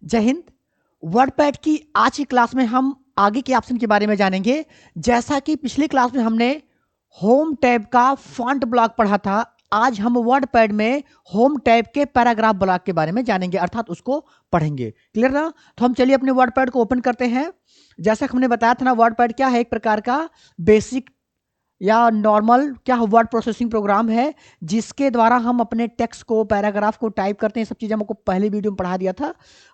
जय हिंद। वर्डपैड की आज की क्लास में हम आगे के ऑप्शन के बारे में जानेंगे। जैसा कि पिछली क्लास में हमने होम टैब का फॉन्ट ब्लॉक पढ़ा था, आज हम वर्डपैड में होम टैब के पैराग्राफ ब्लॉक के बारे में जानेंगे, अर्थात उसको पढ़ेंगे। क्लियर ना? तो हम चलिए अपने वर्डपैड को ओपन करते हैं। जैसा कि हमने बताया था ना, वर्डपैड क्या है? एक प्रकार का बेसिक या नॉर्मल क्या वर्ड प्रोसेसिंग प्रोग्राम है, जिसके द्वारा हम अपने टेक्स्ट को, पैराग्राफ को टाइप करते हैं। सब चीज़ें हमको पहले वीडियो में पढ़ा दिया था।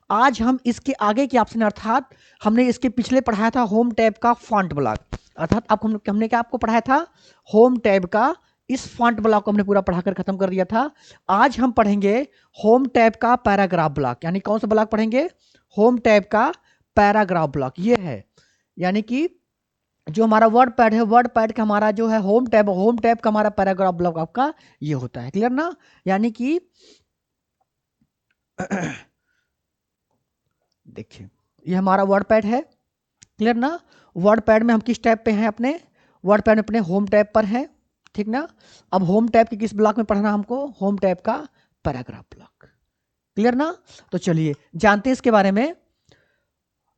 आज हम इसके आगे के ऑप्शन, अर्थात हमने इसके पिछले पढ़ाया था होम टैब का फॉन्ट ब्लॉक, अर्थात आप हमने क्या आपको पढ़ाया था? होम टैब का इस फॉन्ट ब्लॉक को हमने पूरा पढ़ाकर खत्म कर दिया था। आज हम पढ़ेंगे होम टैब का पैराग्राफ ब्लॉक। यानी कौन सा ब्लॉक पढ़ेंगे? होम टैब का पैराग्राफ ब्लॉक ये है। यानी कि जो हमारा वर्ड पैड है, वर्ड पैड का हमारा जो है होम टैब का हमारा पैराग्राफ ब्लॉक आपका ये होता है। क्लियर ना? यानी कि देखिए ये हमारा वर्ड पैड है। क्लियर ना? वर्ड पैड में हम किस टैब पे हैं? अपने वर्ड पैड में अपने होम टैब पर हैं। ठीक ना? अब होम टैब के किस ब्लॉक में पढ़ना हमको? होम टैब का पैराग्राफ ब्लॉक। क्लियर ना? तो चलिए जानते हैं इसके बारे में।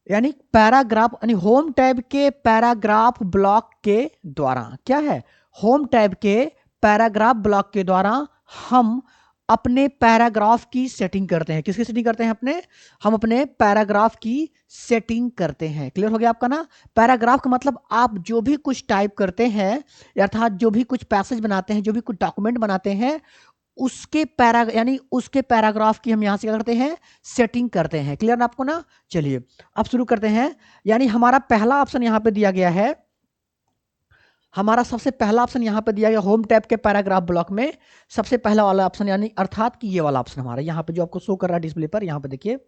यानी पैराग्राफ, यानी होम टैब के पैराग्राफ ब्लॉक के द्वारा क्या है? होम टैब के पैराग्राफ ब्लॉक के द्वारा हम अपने पैराग्राफ की सेटिंग करते हैं। किसकी सेटिंग करते हैं? हम अपने पैराग्राफ की सेटिंग करते हैं। क्लियर हो गया आपका ना? पैराग्राफ का मतलब आप जो भी कुछ टाइप करते हैं, अर्थात जो भी कुछ पैसेज बनाते हैं, जो भी कुछ डॉक्यूमेंट बनाते हैं, उसके उसके पैराग्राफ की हम यहां से क्या करते हैं? सेटिंग करते हैं। क्लियर ना आपको ना? चलिए अब शुरू करते हैं। यानी हमारा पहला ऑप्शन यहां पे दिया गया है। हमारा सबसे पहला ऑप्शन यहां पे दिया गया होम टैब के पैराग्राफ ब्लॉक में। सबसे पहला वाला ऑप्शन, यानी अर्थात कि ये वाला ऑप्शन हमारा यहां पे जो आपको शो कर रहा है डिस्प्ले पर, यहां पे देखिए।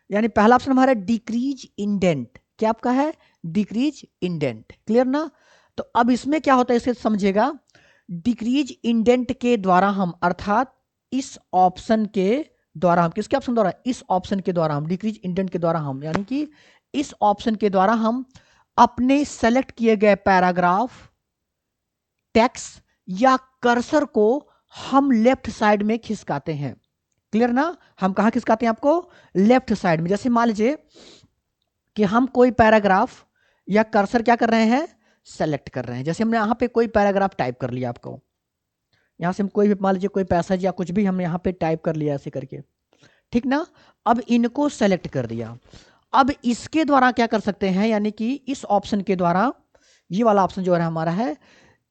यानी पहला ऑप्शन हमारा डिक्रीज इंडेंट। क्या आपका है? Decrease indent. क्लियर ना? तो अब इसमें क्या होता है इसे समझेगा। डिक्रीज इंडेंट के द्वारा हम, अर्थात इस ऑप्शन के द्वारा हम, किसके ऑप्शन द्वारा? इस ऑप्शन के द्वारा हम, डिक्रीज इंडेंट के द्वारा हम, यानी कि इस ऑप्शन के द्वारा हम अपने सेलेक्ट किए गए पैराग्राफ, टेक्स्ट या कर्सर को हम लेफ्ट साइड में खिसकाते हैं। क्लियर ना? हम कहां खिसकाते हैं आपको? लेफ्ट साइड में। जैसे मान लीजिए कि हम कोई पैराग्राफ या कर्सर क्या कर रहे हैं? सेलेक्ट कर रहे हैं। जैसे हमने यहां पे कोई पैराग्राफ टाइप कर लिया, आपको यहां से हम कोई भी, मान लीजिए कोई पैसेज या कुछ भी हमने यहां पे टाइप कर लिया ऐसे करके। ठीक ना? अब इनको सेलेक्ट कर दिया। अब इसके द्वारा क्या कर सकते हैं? यानी कि इस ऑप्शन के द्वारा, ये वाला ऑप्शन जो है हमारा है,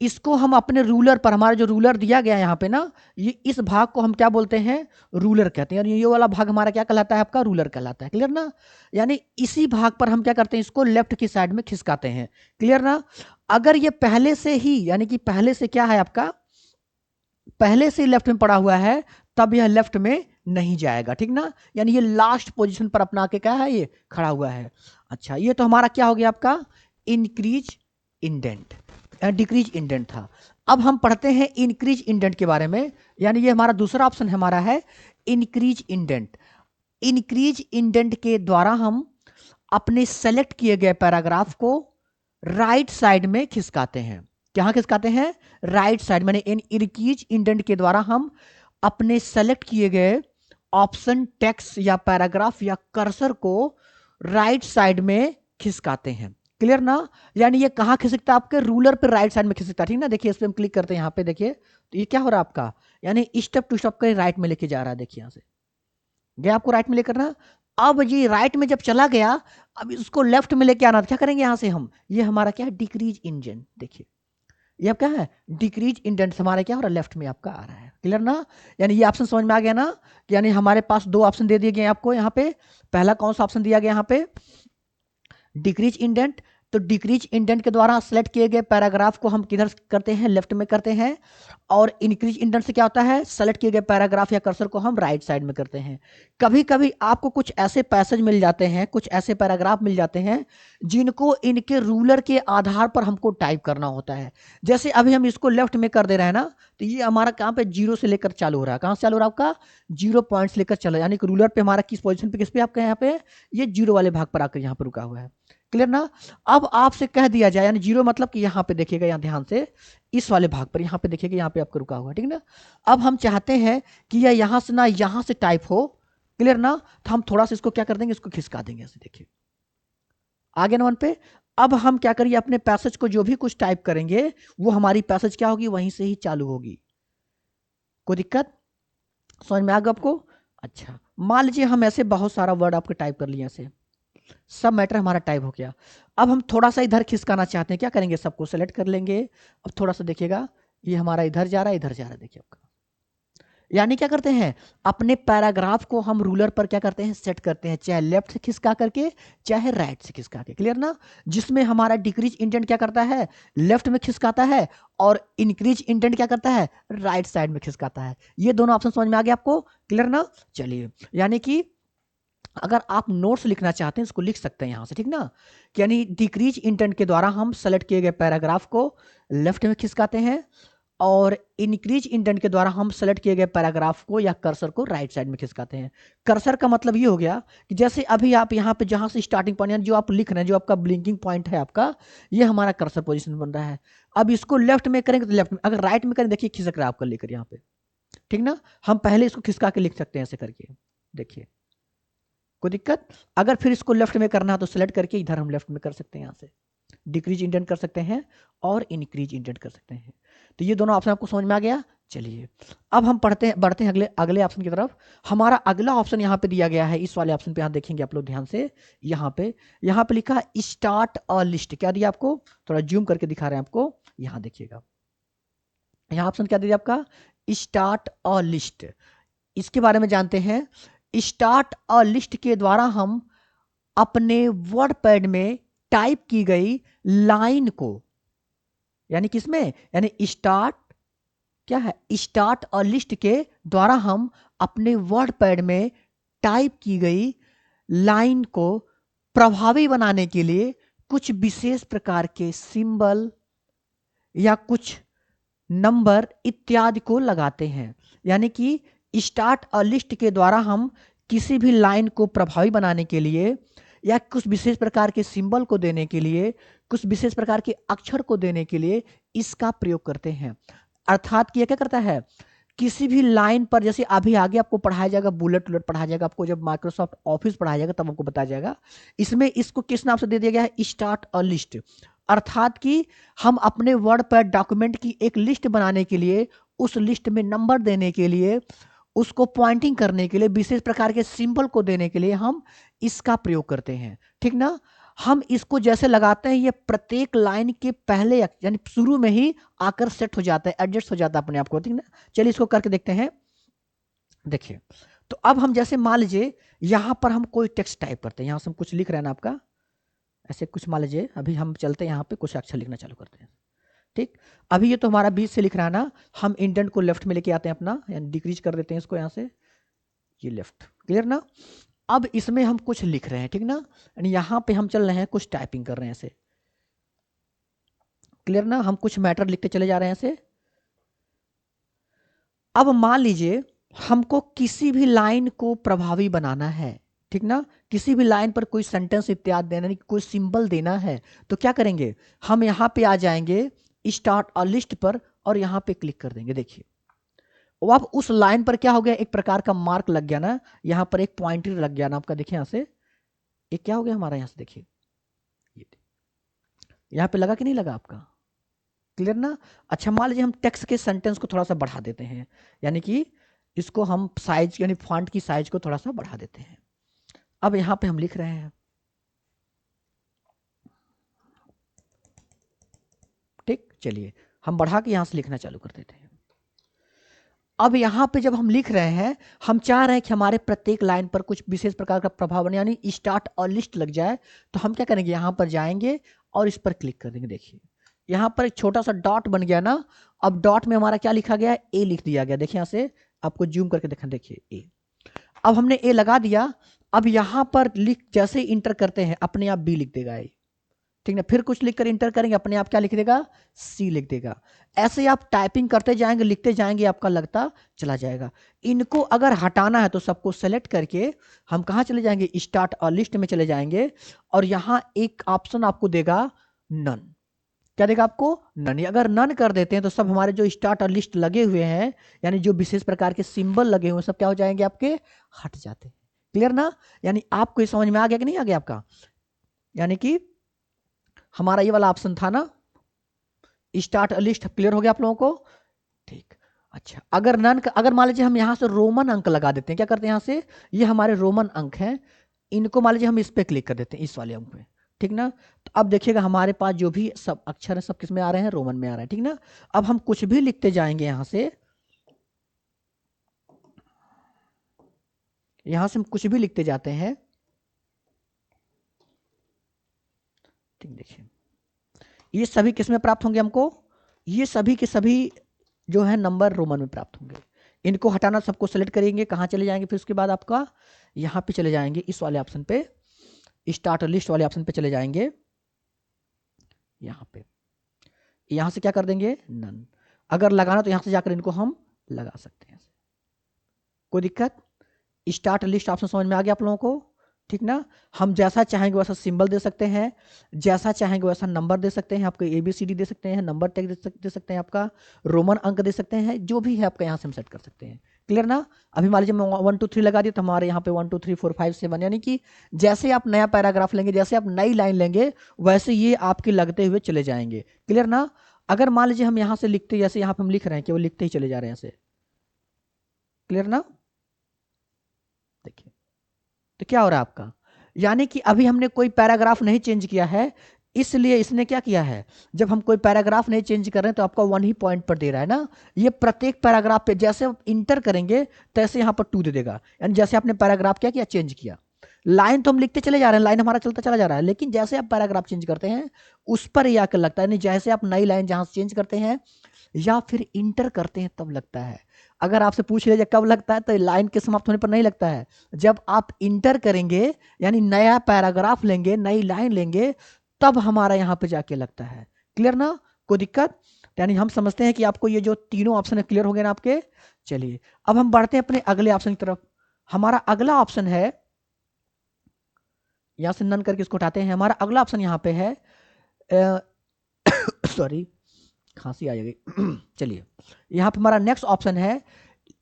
इसको हम अपने रूलर पर, हमारा जो रूलर दिया गया है यहाँ पे ना, ये इस भाग को हम क्या बोलते हैं? रूलर कहते हैं। और ये वाला भाग हमारा क्या कहलाता है? आपका रूलर कहलाता है। क्लियर ना? यानी इसी भाग पर हम क्या करते हैं? इसको लेफ्ट की साइड में खिसकाते हैं। क्लियर ना? अगर ये पहले से ही, यानी कि पहले से क्या है आपका? पहले से लेफ्ट में पड़ा हुआ है, तब यह लेफ्ट में नहीं जाएगा। ठीक ना? यानी ये लास्ट पोजीशन पर अपना के क्या है? ये खड़ा हुआ है। अच्छा, ये तो हमारा क्या हो गया आपका? Increase indent. डिक्रीज इंडेंट था। अब हम पढ़ते हैं इंक्रीज इंडेंट के बारे में। यानी ये हमारा दूसरा ऑप्शन हमारा है इंक्रीज इंडेंट। इंक्रीज इंडेंट के द्वारा हम अपने सेलेक्ट किए गए पैराग्राफ को राइट साइड में खिसकाते हैं। कहां खिसकाते हैं? Right side. मैंने इंक्रीज इंडेंट के द्वारा हम अपने सेलेक्ट किए गए ऑप्शन, टेक्स्ट या पैराग्राफ या कर्सर को राइट साइड में खिसकाते हैं। क्लियर ना? यानी ये कहां खिसकता है? आपके रूलर पे राइट साइड में खिसकता है। ठीक ना? देखिए इस पे हम क्लिक करते हैं, यहां पे देखिए तो ये क्या हो रहा है आपका? यानी स्टेप टू स्टेप के राइट में लेके जा रहा है। देखिए यहां से गया, आपको राइट में लेकर ना। अब ये राइट में जब चला गया, अब इसको लेफ्ट में लेके आना, क्या करेंगे यहां से हम? ये हमारा क्या है? Decrease indent. देखिए ये अब क्या है? डिक्रीज इंडेंट हमारा क्या हो रहा है? लेफ्ट में आपका आ रहा है। क्लियर ना? यानी ये ऑप्शन समझ में आ गया ना? कि यानी हमारे पास दो ऑप्शन दे दिए गए आपको यहाँ पे। पहला कौन सा ऑप्शन दिया गया यहाँ पे? Decrease indent. तो डिक्रीज इंडेंट के द्वारा सेलेक्ट किए गए पैराग्राफ को हम किधर करते हैं? लेफ्ट में करते हैं। और इंक्रीज इंडेंट से क्या होता है? सेलेक्ट किए गए पैराग्राफ या कर्सर को हम राइट साइड में करते हैं। कभी कभी आपको कुछ ऐसे पैसेज मिल जाते हैं, कुछ ऐसे पैराग्राफ मिल जाते हैं जिनको इनके रूलर के आधार पर हमको टाइप करना होता है। जैसे अभी हम इसको लेफ्ट में कर दे रहे हैं ना, तो ये हमारा कहाँ पे? जीरो से लेकर चालू हो रहा है। कहाँ से चालू हो रहा है आपका? 0 पॉइंट से लेकर चला, यानी कि रूलर पे हमारा किस पोजीशन पे, किस पे आपका यहाँ पे? ये जीरो वाले भाग पर आकर यहाँ पर रुका हुआ है। क्लियर ना? अब आपसे कह दिया जाए, यानी जीरो मतलब कि यहाँ पे देखिएगा, यहाँ ध्यान से इस वाले भाग पर, यहाँ पे देखिएगा, यहाँ पे आपको रुका हुआ है। ठीक ना? अब हम चाहते हैं कि यह यहाँ से ना यहाँ से टाइप हो, क्लियर ना। तो हम थोड़ा सा इसको क्या कर देंगे, इसको खिसका देंगे ऐसे, देखिए आगे न 1 पे। अब हम क्या करिए, अपने पैसेज को जो भी कुछ टाइप करेंगे वो हमारी पैसेज क्या होगी, वहीं से ही चालू होगी। कोई दिक्कत समझ में आ गया आपको? अच्छा, मान लीजिए हम ऐसे बहुत सारा वर्ड आपके टाइप कर लिए, ऐसे सब मैटर हमारा टाइप हो गया। अब हम थोड़ा सा इधर खिसकाना चाहते हैं, क्या करेंगे, सबको सेलेक्ट कर लेंगे। अब थोड़ा सा देखिएगा, ये हमारा इधर जा रहा है, इधर जा रहा है, देखिए आपका। यानी क्या करते हैं, अपने पैराग्राफ को हम रूलर पर क्या करते हैं, सेट करते हैं, चाहे लेफ्ट से खिसका करके चाहे राइट से खिसका के। क्लियर ना। जिसमें हमारा डिक्रीज इंडेंट क्या करता है, लेफ्ट में खिसकाता है, और इंक्रीज इंडेंट क्या करता है, राइट साइड में खिसकाता है। ये दोनों ऑप्शन समझ में आ गया आपको? क्लियर ना। चलिए, यानी कि अगर आप नोट्स लिखना चाहते हैं इसको लिख सकते हैं यहां से, ठीक ना। यानी डिक्रीज इंटेंट के द्वारा हम सेलेक्ट किए गए पैराग्राफ को लेफ्ट में खिसकाते हैं, और इंक्रीज इंटेंट के द्वारा हम सेलेक्ट किए गए पैराग्राफ को या कर्सर को राइट साइड में खिसकाते हैं। कर्सर का मतलब ये हो गया कि जैसे अभी आप यहाँ पे जहां से स्टार्टिंग पॉइंट, यानी जो आप लिख रहे हैं, जो आपका ब्लिंकिंग पॉइंट है आपका, ये हमारा कर्सर पोजीशन बन रहा है। अब इसको लेफ्ट में करेंगे तो लेफ्ट में, अगर राइट में करें देखिए खिसक रहा है आपका लेकर यहाँ पे, ठीक ना। हम पहले इसको खिसका के लिख सकते हैं ऐसे करके, देखिए कोई दिक्कत। अगर फिर इसको लेफ्ट में करना है तो सेलेक्ट करके इधर हम लेफ्ट में कर सकते हैं, यहाँ से डिक्रीज इंडेंट कर सकते हैं और इंक्रीज इंडेंट कर सकते हैं। तो ये दोनों ऑप्शन आपको समझ में आ गया। चलिए, अब हम बढ़ते हैं अगले अगले ऑप्शन की तरफ। हमारा अगला ऑप्शन यहाँ पे दिया गया है, इस वाले ऑप्शन पे यहाँ देखेंगे आप लोग ध्यान से, यहाँ पे लिखा है स्टार्ट अ लिस्ट। क्या दिया आपको, थोड़ा जूम करके दिखा रहे हैं आपको, यहाँ देखिएगा, यहाँ ऑप्शन क्या दिया आपका, स्टार्ट अ लिस्ट। इसके बारे में जानते हैं। स्टार्ट अ लिस्ट के द्वारा हम अपने वर्ड पैड में टाइप की गई लाइन को, यानी किसमें, यानी स्टार्ट क्या है, स्टार्ट अ लिस्ट के द्वारा हम अपने वर्ड पैड में टाइप की गई लाइन को प्रभावी बनाने के लिए कुछ विशेष प्रकार के सिंबल या कुछ नंबर इत्यादि को लगाते हैं। यानी कि स्टार्ट अ लिस्ट के द्वारा हम किसी भी लाइन को प्रभावी बनाने के लिए या कुछ विशेष प्रकार के सिंबल को देने के लिए, कुछ विशेष प्रकार के अक्षर को देने के लिए इसका प्रयोग करते हैं। अर्थात कि यह क्या करता है, किसी भी लाइन पर, जैसे अभी आगे आपको पढ़ाया जाएगा, बुलेट उलेट पढ़ाया जाएगा आपको, जब माइक्रोसॉफ्ट ऑफिस पढ़ाया जाएगा तब आपको बताया जाएगा। इसमें इसको किस नाम से दे दिया गया है, स्टार्ट अ लिस्ट। अर्थात कि हम अपने वर्ड पैड डॉक्यूमेंट की एक लिस्ट बनाने के लिए, उस लिस्ट में नंबर देने के लिए, उसको पॉइंटिंग करने के लिए, विशेष प्रकार के सिंबल को देने के लिए हम इसका प्रयोग करते हैं, ठीक ना। हम इसको जैसे लगाते हैं, ये प्रत्येक लाइन के पहले यानी शुरू में ही आकर सेट हो जाता है, एडजस्ट हो जाता है अपने आप को, ठीक ना। चलिए इसको करके देखते हैं। देखिए, तो अब हम जैसे मान लीजिए यहां पर हम कोई टेक्स्ट टाइप करते हैं, यहां से हम कुछ लिख रहे हैं ना आपका, ऐसे कुछ मान लीजिए, अभी हम चलते हैं यहाँ पे कुछ अक्षर लिखना चालू करते हैं, ठीक। अभी ये तो हमारा बीच से लिख रहा है ना, हम इंडेंट को लेफ्ट में लेके आते हैं अपना, यानी डिक्रीज कर देते हैं इसको यहाँ से, ये लेफ्ट। क्लियर ना। अब इसमें हम कुछ लिख रहे हैं, ठीक ना, यानी यहाँ पे हम चल रहे हैं, कुछ टाइपिंग कर रहे हैं ऐसे। क्लियर ना, हम कुछ मैटर लिखते चले जा रहे हैं ऐसे। अब मान लीजिए हमको किसी भी लाइन को प्रभावी बनाना है, ठीक ना, किसी भी लाइन पर कोई सेंटेंस इत्यादि देना, कोई सिंबल देना है, तो क्या करेंगे, हम यहाँ पे आ जाएंगे स्टार्ट अ लिस्ट पर और यहाँ पे क्लिक कर देंगे। देखिए, वो अब उस लाइन पर क्या हो गया, एक प्रकार का मार्क लग गया ना, यहाँ पर एक पॉइंटर लग गया ना आपका, देखिए यहाँ से एक क्या हो गया हमारा, यहाँ से देखिए, ये यहाँ पे लगा कि नहीं लगा आपका, क्लियर ना। अच्छा, मान लीजिए हम टेक्स्ट के सेंटेंस को थोड़ा सा बढ़ा देते हैं, यानी कि इसको हम साइज, यानी फॉन्ट की साइज को थोड़ा सा बढ़ा देते हैं। अब यहाँ पे हम लिख रहे हैं, ठीक। चलिए हम बढ़ा के यहाँ से लिखना चालू कर देते हैं। अब यहाँ पे जब हम लिख रहे हैं, हम चाह रहे हैं कि हमारे प्रत्येक लाइन पर कुछ विशेष प्रकार का प्रभाव बने, यानी स्टार्ट और लिस्ट लग जाए, तो हम क्या करेंगे, यहाँ पर जाएंगे और इस पर क्लिक कर देंगे। देखिए यहाँ पर एक छोटा सा डॉट बन गया ना, अब डॉट में हमारा क्या लिखा गया है, ए लिख दिया गया। देखिए यहाँ से आपको जूम करके देखा, देखिए ए। अब हमने ए लगा दिया, अब यहाँ पर लिख, जैसे इंटर करते हैं अपने आप बी लिख देगा ए, ठीक ना। फिर कुछ लिखकर इंटर करेंगे, अपने आप क्या लिख देगा, सी लिख देगा। ऐसे आप टाइपिंग करते जाएंगे, लिखते जाएंगे, आपका लगता चला जाएगा। इनको अगर हटाना है तो सबको सेलेक्ट करके हम कहाँ चले जाएंगे, स्टार्ट और लिस्ट में चले जाएंगे, और यहाँ एक ऑप्शन आपको देगा नन। क्या देगा आपको, नन। अगर नन कर देते हैं तो सब हमारे जो स्टार्ट और लिस्ट लगे हुए हैं, यानी जो विशेष प्रकार के सिंबल लगे हुए हैं, सब क्या हो जाएंगे आपके, हट जाते हैं। क्लियर ना? यानी आपको ये समझ में आ गया कि नहीं आ गया आपका? यानी कि हमारा ये वाला ऑप्शन था ना, स्टार्ट लिस्ट। क्लियर हो गया आप लोगों को? ठीक। अच्छा, अगर नन, अगर मान लीजिए हम यहाँ से रोमन अंक लगा देते हैं, क्या करते हैं यहाँ से, ये हमारे रोमन अंक हैं, इनको मान लीजिए हम इस पे क्लिक कर देते हैं, इस वाले अंक पे, ठीक ना? तो अब देखिएगा हमारे पास जो भी सब अक्षर है सब किस में आ रहे हैं, रोमन में आ रहे हैं, ठीक ना? अब हम कुछ भी लिखते जाएंगे यहाँ से हम कुछ भी लिखते जाते हैं, ठीक। देखिए ये सभी किस में प्राप्त होंगे हमको, ये सभी के सभी जो है नंबर रोमन में प्राप्त होंगे। इनको हटाना, सबको सेलेक्ट करेंगे, कहाँ चले जाएंगे, फिर उसके बाद आपका यहाँ पे चले जाएंगे, इस वाले ऑप्शन पे, स्टार्ट लिस्ट वाले ऑप्शन पे चले जाएंगे, यहाँ पे, यहाँ से क्या कर देंगे, नन। अगर लगाना तो यहाँ से जाकर इनको हम लगा सकते हैं, कोई दिक्कत? स्टार्ट लिस्ट ऑप्शन समझ में आ गया आप लोगों को, ठीक ना? हम जैसा चाहेंगे वैसा सिंबल दे सकते हैं, जैसा चाहेंगे वैसा नंबर दे सकते हैं, आपको ABCD दे सकते हैं, नंबर टैग दे सकते हैं, आपका रोमन अंक दे सकते हैं, जो भी है आपका यहाँ से हम सेट कर सकते हैं। क्लियर ना? अभी मान लीजिए मैं 1 2 3 लगा दिया तो हमारे यहाँ पे 1 2 3 4 5 7, यानी कि जैसे आप नया पैराग्राफ लेंगे, जैसे आप नई लाइन लेंगे, वैसे ये आपके लगते हुए चले जाएंगे। क्लियर ना? अगर मान लीजिए हम यहाँ से लिखते, जैसे यहाँ पे हम लिख रहे हैं, केवल लिखते ही चले जा रहे हैं ऐसे। क्लियर ना? देखिए तो क्या हो रहा है आपका, यानी कि अभी हमने कोई पैराग्राफ नहीं चेंज किया है, इसलिए इसने क्या किया है, जब हम कोई पैराग्राफ नहीं चेंज कर रहे हैं तो आपका 1 ही पॉइंट पर दे रहा है ना। ये प्रत्येक पैराग्राफ पे जैसे आप इंटर करेंगे तैसे यहाँ पर 2 दे देगा, यानी जैसे आपने पैराग्राफ क्या किया, चेंज किया। लाइन तो हम लिखते चले जा रहे हैं, लाइन हमारा चलता चला जा रहा है, लेकिन जैसे आप पैराग्राफ चेंज करते हैं उस पर ही आकर लगता है, नहीं जैसे आप नई लाइन जहां से चेंज करते हैं या फिर इंटर करते हैं तब लगता है। अगर आपसे पूछ लिया जाए कब लगता है, तो लाइन के समाप्त होने पर नहीं लगता है, जब आप इंटर करेंगे यानी नया पैराग्राफ लेंगे, नई लाइन लेंगे, तब हमारा यहाँ पे जाके लगता है। क्लियर ना? कोई दिक्कत? यानी हम समझते हैं कि आपको ये जो तीनों ऑप्शन है क्लियर हो गए ना आपके। चलिए अब हम बढ़ते हैं अपने अगले ऑप्शन की तरफ। हमारा अगला ऑप्शन है, यहां से नन करके इसको उठाते हैं, हमारा अगला ऑप्शन यहाँ पे है सॉरी खांसी आ जाएगी चलिए यहाँ पे हमारा नेक्स्ट ऑप्शन है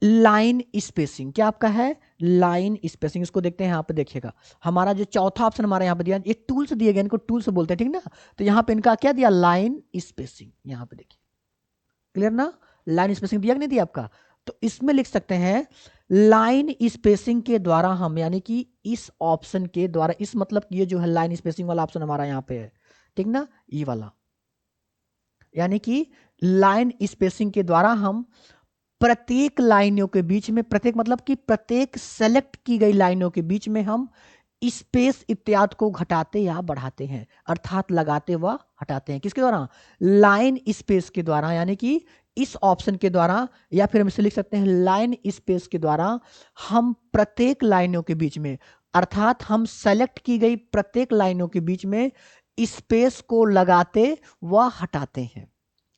लाइन स्पेसिंग। क्या आपका है, लाइन स्पेसिंग। इसको देखते हैं यहाँ पे, देखिएगा हमारा जो चौथा ऑप्शन हमारा यहाँ पे दिया, ये टूल्स दिए गए, इनको टूल्स बोलते हैं, ठीक ना? तो यहाँ पे इनका क्या दिया, लाइन स्पेसिंग। यहाँ पे देखिए, क्लियर ना? लाइन स्पेसिंग दिया कि नहीं दिया आपका? तो इसमें लिख सकते हैं लाइन स्पेसिंग के द्वारा हम, यानी कि इस ऑप्शन के द्वारा, इस मतलब ये जो है लाइन स्पेसिंग वाला ऑप्शन हमारा यहाँ पे है, ठीक ना, ये वाला, यानी कि लाइन स्पेसिंग के द्वारा हम प्रत्येक लाइनों के बीच में, प्रत्येक मतलब कि प्रत्येक सेलेक्ट की गई लाइनों के बीच में हम स्पेस इत्यादि को घटाते या बढ़ाते हैं, अर्थात लगाते व हटाते हैं। किसके द्वारा, लाइन स्पेस के द्वारा, यानी कि इस ऑप्शन के द्वारा, या फिर हम इसे लिख सकते हैं लाइन स्पेस के द्वारा हम प्रत्येक लाइनों के बीच में, अर्थात हम सेलेक्ट की गई प्रत्येक लाइनों के बीच में स्पेस को लगाते व हटाते हैं।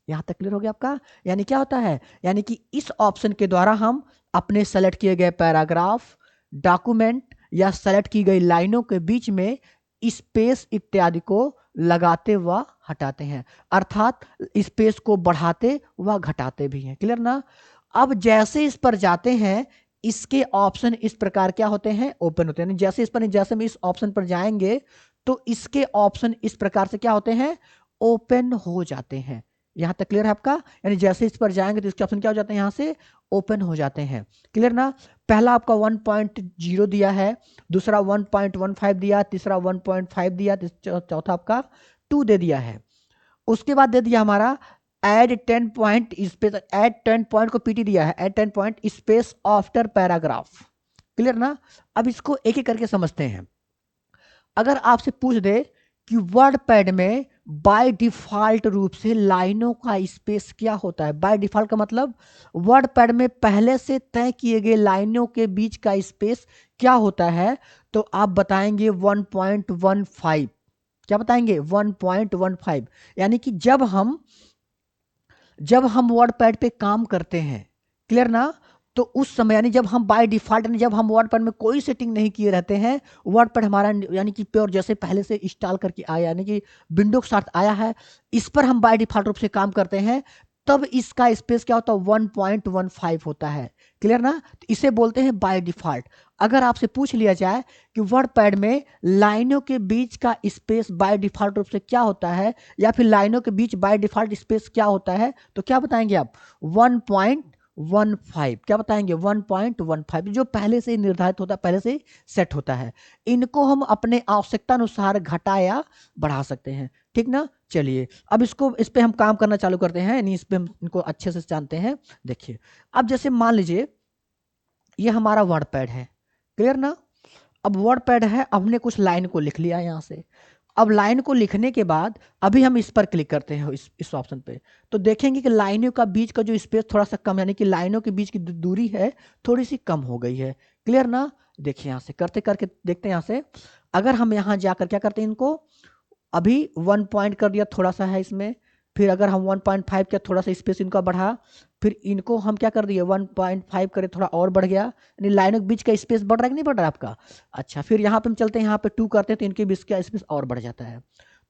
यहां तक क्लियर हो गया आपका? यानी क्या होता है, यानी कि इस ऑप्शन के द्वारा हम अपने सेलेक्ट किए गए पैराग्राफ, डॉक्यूमेंट या सेलेक्ट की गई लाइनों के बीच में स्पेस इत्यादि को लगाते व हटाते हैं, अर्थात स्पेस को बढ़ाते व घटाते भी हैं। क्लियर ना? अब जैसे इस पर जाते हैं, इसके ऑप्शन इस प्रकार क्या होते हैं, ओपन होते हैं। जैसे इस पर, जैसे हम इस ऑप्शन पर जाएंगे तो इसके ऑप्शन इस प्रकार से क्या होते हैं, ओपन हो जाते हैं। यहां तक क्लियर है आपका? यानी जैसे इस पर जाएंगे तो इसके ऑप्शन क्या हो जाते हैं, यहां से ओपन हो जाते हैं। क्लियर ना? पहला आपका 1.0 दिया है, दूसरा 1.15 दिया, तीसरा 1.5 दिया, चौथा आपका 2 दे दिया है। उसके बाद दे दिया हमारा add 10 point space, add 10 point को पीटी दिया है, add 10 point space after paragraph. Clear ना? अब इसको एक एक करके समझते हैं। अगर आपसे पूछ दे कि वर्ड पैड में बाय डिफॉल्ट रूप से लाइनों का स्पेस क्या होता है, बाय डिफॉल्ट का मतलब वर्ड पैड में पहले से तय किए गए लाइनों के बीच का स्पेस क्या होता है, तो आप बताएंगे 1.15। क्या बताएंगे, 1.15। यानी कि जब हम वर्ड पैड पे काम करते हैं, क्लियर ना, तो उस समय यानी जब हम बाय डिफॉल्ट, जब हम वर्ड पैड में कोई सेटिंग नहीं किए रहते हैं, वर्ड पैड हमारा यानी कि प्योर जैसे पहले से इंस्टॉल करके आया, यानी कि विंडो के साथ आया है, इस पर हम बाय डिफॉल्ट रूप से काम करते हैं। तब इसका स्पेस क्या होता है 1.15 होता है। क्लियर ना? तो इसे बोलते हैं बाय डिफॉल्ट। अगर आपसे पूछ लिया जाए कि वर्ड पैड में लाइनों के बीच का स्पेस बाय डिफॉल्ट रूप से क्या होता है, या फिर लाइनों के बीच बाय डिफॉल्ट स्पेस क्या होता है, तो क्या बताएंगे आप? 1.15। क्या बताएंगे? 1.15, जो पहले से ही निर्धारित होता है, पहले से ही सेट होता है। इनको हम अपने आवश्यकता अनुसार घटा या बढ़ा सकते हैं। ठीक ना? चलिए अब इस पे हम काम करना चालू करते हैं, यानी इस पे हम इनको अच्छे से जानते हैं। देखिए अब जैसे मान लीजिए ये हमारा वर्ड पैड है। क्लियर ना? अब वर्ड पैड है, अब हमने कुछ लाइन को लिख लिया यहाँ से। अब लाइन को लिखने के बाद अभी हम इस पर क्लिक करते हैं, इस ऑप्शन पे, तो देखेंगे कि लाइनों का बीच का जो स्पेस थोड़ा सा कम, यानी कि लाइनों के बीच की दूरी है थोड़ी सी कम हो गई है। क्लियर ना? देखिए यहाँ से करते करके देखते हैं। यहाँ से अगर हम यहाँ जाकर क्या करते हैं, इनको अभी 1 पॉइंट कर दिया, थोड़ा सा है इसमें, फिर अगर हम 1.5 किया, थोड़ा सा स्पेस इनका बढ़ा, फिर इनको हम क्या कर दिए 1.5 करें, थोड़ा और बढ़ गया, यानी लाइनों के बीच का स्पेस बढ़ रहा है कि नहीं बढ़ रहा है आपका? अच्छा, फिर यहाँ पे हम चलते हैं, यहाँ पे 2 करते हैं तो इनके बीच का स्पेस और बढ़ जाता है।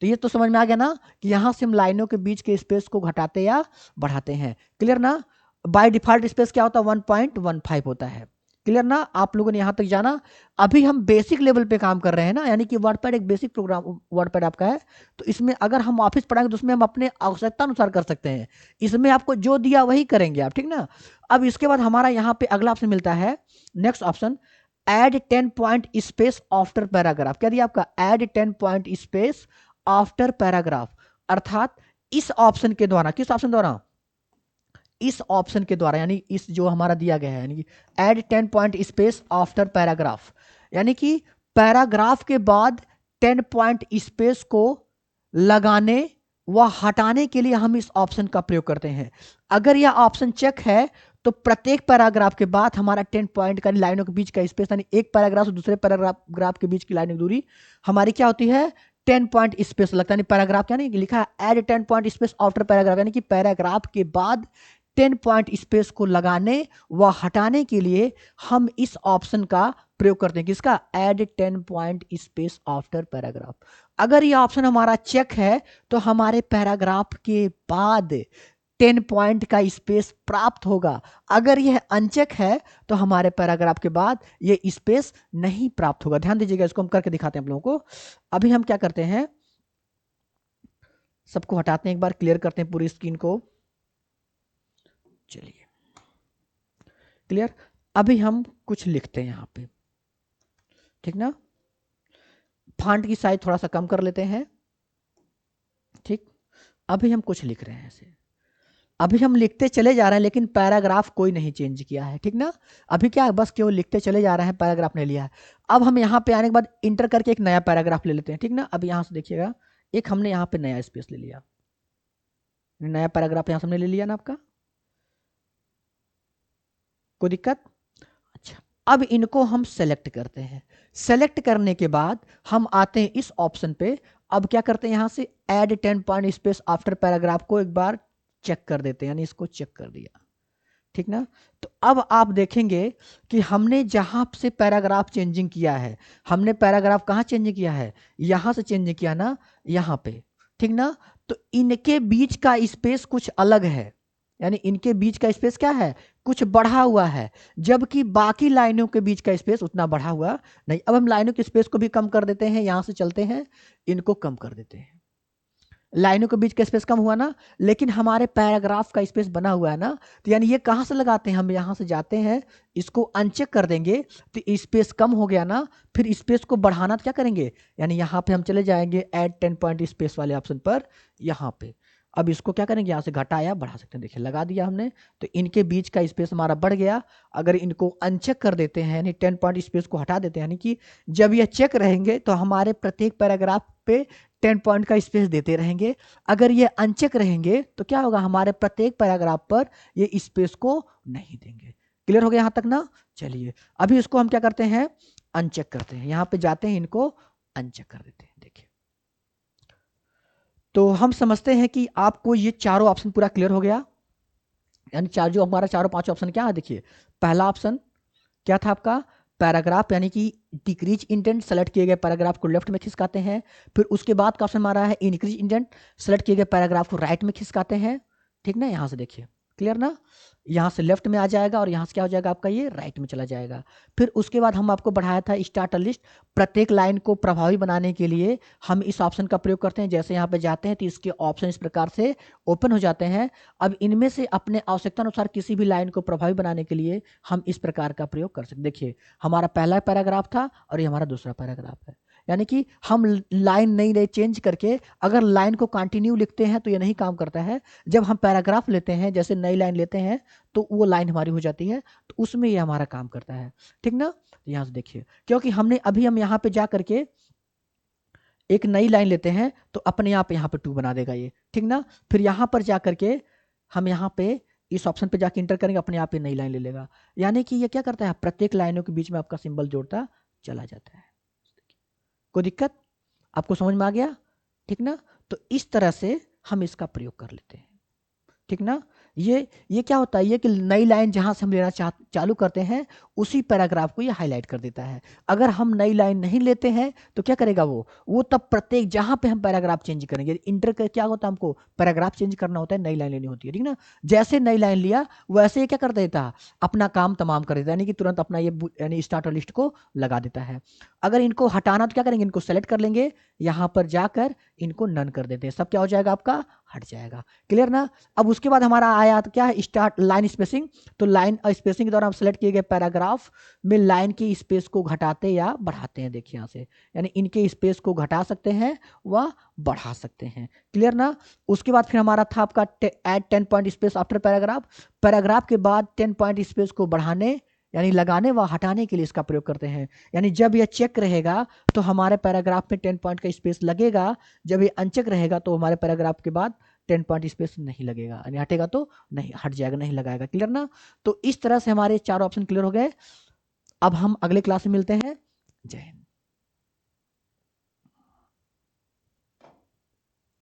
तो ये तो समझ में आ गया ना कि यहाँ से हम लाइनों के बीच के स्पेस को घटाते या बढ़ाते हैं। क्लियर ना? बाय डिफॉल्ट स्पेस क्या होता है? 1.15 होता है। क्लियर ना? आप लोगों ने यहाँ तक जाना। अभी हम बेसिक लेवल पे काम कर रहे हैं ना, यानी कि वर्डपैड एक बेसिक प्रोग्राम वर्डपैड आपका है, तो इसमें अगर हम ऑफिस पढ़ाएंगे तो उसमें हम अपने आवश्यकता अनुसार कर सकते हैं। इसमें आपको जो दिया वही करेंगे आप। ठीक ना? अब इसके बाद हमारा यहाँ पे अगला ऑप्शन मिलता है, next option, add 10 point space after paragraph. क्या दिया आपका? Add 10 point space after paragraph. अर्थात इस ऑप्शन के द्वारा, किस ऑप्शन द्वारा? इस ऑप्शन के द्वारा, यानी इस जो हमारा दिया गया है, यानी कि add 10 point space after paragraph, यानी कि पैराग्राफ के बाद 10 पॉइंट स्पेस को लगाने व हटाने के लिए हम इस ऑप्शन का प्रयोग करते हैं। अगर यह ऑप्शन चेक है तो प्रत्येक पैराग्राफ के बाद हमारा 10 पॉइंट का लाइनों के बीच का स्पेस, यानी एक पैराग्राफ से दूसरे पैराग्राफ के बीच की लाइनों की दूरी हमारी क्या होती है? 10 पॉइंट स्पेस लगता है। यानी पैराग्राफ क्या नहीं लिखा है, add 10 point space after paragraph, यानी कि पैराग्राफ के बाद 10 पॉइंट स्पेस को लगाने व हटाने के लिए हम इस ऑप्शन का प्रयोग करते हैं। किसका? Add 10 point space after paragraph. अगर ये ऑप्शन हमारा चेक है तो हमारे पैराग्राफ के बाद 10 पॉइंट का स्पेस प्राप्त होगा। अगर यह अनचेक है तो हमारे पैराग्राफ के बाद ये स्पेस नहीं प्राप्त होगा। ध्यान दीजिएगा, इसको हम करके दिखाते हैं आप लोगों को। अभी हम क्या करते हैं, सबको हटाते हैं, एक बार क्लियर करते हैं पूरी स्क्रीन को। चलिए क्लियर। अभी हम कुछ लिखते हैं यहाँ पे। ठीक ना? फॉन्ट की साइज थोड़ा सा कम कर लेते हैं। ठीक, अभी हम कुछ लिख रहे हैं ऐसे। अभी हम लिखते चले जा रहे हैं लेकिन पैराग्राफ कोई नहीं चेंज किया है। ठीक ना? अभी क्या है, बस केवल लिखते चले जा रहे हैं, पैराग्राफ नहीं लिया है। अब हम यहाँ पे आने के बाद इंटर करके एक नया पैराग्राफ ले लेते हैं। ठीक ना? अब यहाँ से देखिएगा, एक हमने यहाँ पे नया स्पेस ले लिया, नया पैराग्राफ यहाँ से हमने ले लिया ना आपका। कोई दिक्कत? अच्छा, अब इनको हम सेलेक्ट करते हैं। सेलेक्ट करने के बाद हम आते हैं इस ऑप्शन पे। अब क्या करते हैं, यहां से add 10 point space after paragraph को एक बार चेक कर देते हैं, यानी इसको चेक कर दिया। ठीक ना? तो अब आप देखेंगे कि हमने जहां से पैराग्राफ चेंजिंग किया है, हमने पैराग्राफ कहां चेंज किया है? यहां से चेंज किया ना, यहां पे। ठीक ना? तो इनके बीच का स्पेस कुछ अलग है, यानी इनके बीच का स्पेस क्या है? कुछ बढ़ा हुआ है, जबकि बाकी लाइनों के बीच का स्पेस उतना बढ़ा हुआ नहीं। अब हम लाइनों के स्पेस को भी कम कर देते हैं, यहां से चलते हैं, इनको कम कर देते हैं। लाइनों के बीच का स्पेस कम हुआ ना, लेकिन हमारे पैराग्राफ का स्पेस बना हुआ है ना। तो यानी ये कहां से लगाते हैं, हम यहां से जाते हैं, इसको अनचेक कर देंगे तो स्पेस कम हो गया ना। फिर स्पेस को बढ़ाना तो क्या करेंगे, यानी यहां पे हम चले जाएंगे ऐड 10 पॉइंट स्पेस वाले ऑप्शन पर, यहां पे। अब इसको क्या करेंगे, यहाँ से घटाया बढ़ा सकते हैं। देखिए लगा दिया हमने, तो इनके बीच का स्पेस हमारा बढ़ गया। अगर इनको अनचेक कर देते हैं, यानी 10 पॉइंट स्पेस को हटा देते हैं, यानी कि जब ये चेक रहेंगे तो हमारे प्रत्येक पैराग्राफ पे 10 पॉइंट का स्पेस देते रहेंगे। अगर ये अनचेक रहेंगे तो क्या होगा, हमारे प्रत्येक पैराग्राफ पर ये स्पेस को नहीं देंगे। क्लियर हो गया यहाँ तक ना? चलिए अभी इसको हम क्या करते हैं, अनचेक करते हैं। यहाँ पे जाते हैं, इनको अनचेक कर देते हैं। देखिए तो हम समझते हैं कि आपको ये चारों ऑप्शन पूरा क्लियर हो गया। यानी चार जो हमारा चारों पांचों ऑप्शन क्या है, देखिए पहला ऑप्शन क्या था आपका, पैराग्राफ, यानी कि डिक्रीज इंडेंट, सेलेक्ट किए गए पैराग्राफ को लेफ्ट में खिसकाते हैं। फिर उसके बाद का ऑप्शन हमारा है इंक्रीज इंडेंट, सेलेक्ट किए गए पैराग्राफ को राइट में खिसकाते हैं। ठीक ना, यहाँ से देखिए, क्लियर ना, यहाँ से लेफ्ट में आ जाएगा और यहाँ से क्या हो जाएगा आपका, ये राइट में चला जाएगा। फिर उसके बाद हम आपको बढ़ाया था स्टार्ट लिस्ट। प्रत्येक लाइन को प्रभावी बनाने के लिए हम इस ऑप्शन का प्रयोग करते हैं। जैसे यहाँ पे जाते हैं तो इसके ऑप्शन इस प्रकार से ओपन हो जाते हैं। अब इनमें से अपने आवश्यकता अनुसार किसी भी लाइन को प्रभावी बनाने के लिए हम इस प्रकार का प्रयोग कर सकते। देखिए, हमारा पहला पैराग्राफ था और ये हमारा दूसरा पैराग्राफ है। यानी कि हम लाइन नई नई चेंज करके अगर लाइन को कंटिन्यू लिखते हैं तो ये नहीं काम करता है। जब हम पैराग्राफ लेते हैं, जैसे नई लाइन लेते हैं, तो वो लाइन हमारी हो जाती है, तो उसमें ये हमारा काम करता है। ठीक ना, तो यहाँ से देखिए, क्योंकि हम यहाँ पे जा करके एक नई लाइन लेते हैं तो अपने आप यहाँ पे 2 बना देगा ये। ठीक ना, फिर यहाँ पर जा करके हम यहाँ पे इस ऑप्शन पे जाके इंटर करेंगे, अपने आप ये नई लाइन ले लेगा। यानी कि ये क्या करता है, प्रत्येक लाइनों के बीच में आपका सिंबल जोड़ता चला जाता है। कोई दिक्कत आपको समझ में आ गया? ठीक ना, तो इस तरह से हम इसका प्रयोग कर लेते हैं। ठीक ना, ये क्या होता है, ये कि नई लाइन जहां से हम लेना चालू करते हैं उसी पैराग्राफ को ये हाईलाइट कर देता है। अगर हम नई लाइन नहीं लेते हैं तो क्या करेगा वो तब प्रत्येक जहां पे हम पैराग्राफ चेंज करेंगे, इंटर कर क्या होता है, हमको पैराग्राफ चेंज करना होता है, नई लाइन लेनी होती है। ठीक ना, जैसे नई लाइन लिया वैसे ही क्या कर देता है, अपना काम तमाम कर देता है, यानी कि तुरंत अपना ये यानी स्टार्टर लिस्ट को लगा देता है। अगर इनको हटाना तो क्या करेंगे, इनको सेलेक्ट कर लेंगे, यहां पर जाकर इनको नन कर देते हैं, सब क्या हो जाएगा आपका, हट जाएगा। क्लियर ना। अब उसके बाद हमारा आया तो क्या है, स्टार्ट लाइन स्पेसिंग। तो लाइन स्पेसिंग के द्वारा हम सेलेक्ट किए गए पैराग्राफ में लाइन की स्पेस को घटाते या बढ़ाते हैं। देखिए यहाँ से, यानी इनके स्पेस को घटा सकते हैं व बढ़ा सकते हैं। क्लियर ना। उसके बाद फिर हमारा था आपका add 10 point space after paragraph. Paragraph के बाद 10 पॉइंट स्पेस को बढ़ाने यानी लगाने व हटाने के लिए इसका प्रयोग करते हैं। यानी जब यह चेक रहेगा तो हमारे पैराग्राफ में 10 पॉइंट का स्पेस लगेगा, जब ये अनचेक रहेगा तो हमारे पैराग्राफ के बाद 10 पॉइंट स्पेस नहीं लगेगा, यानी हटेगा तो नहीं, हट जाएगा, नहीं लगाएगा। क्लियर ना। तो इस तरह से हमारे 4 ऑप्शन क्लियर हो गए। अब हम अगले क्लास में मिलते हैं। जय हिंद।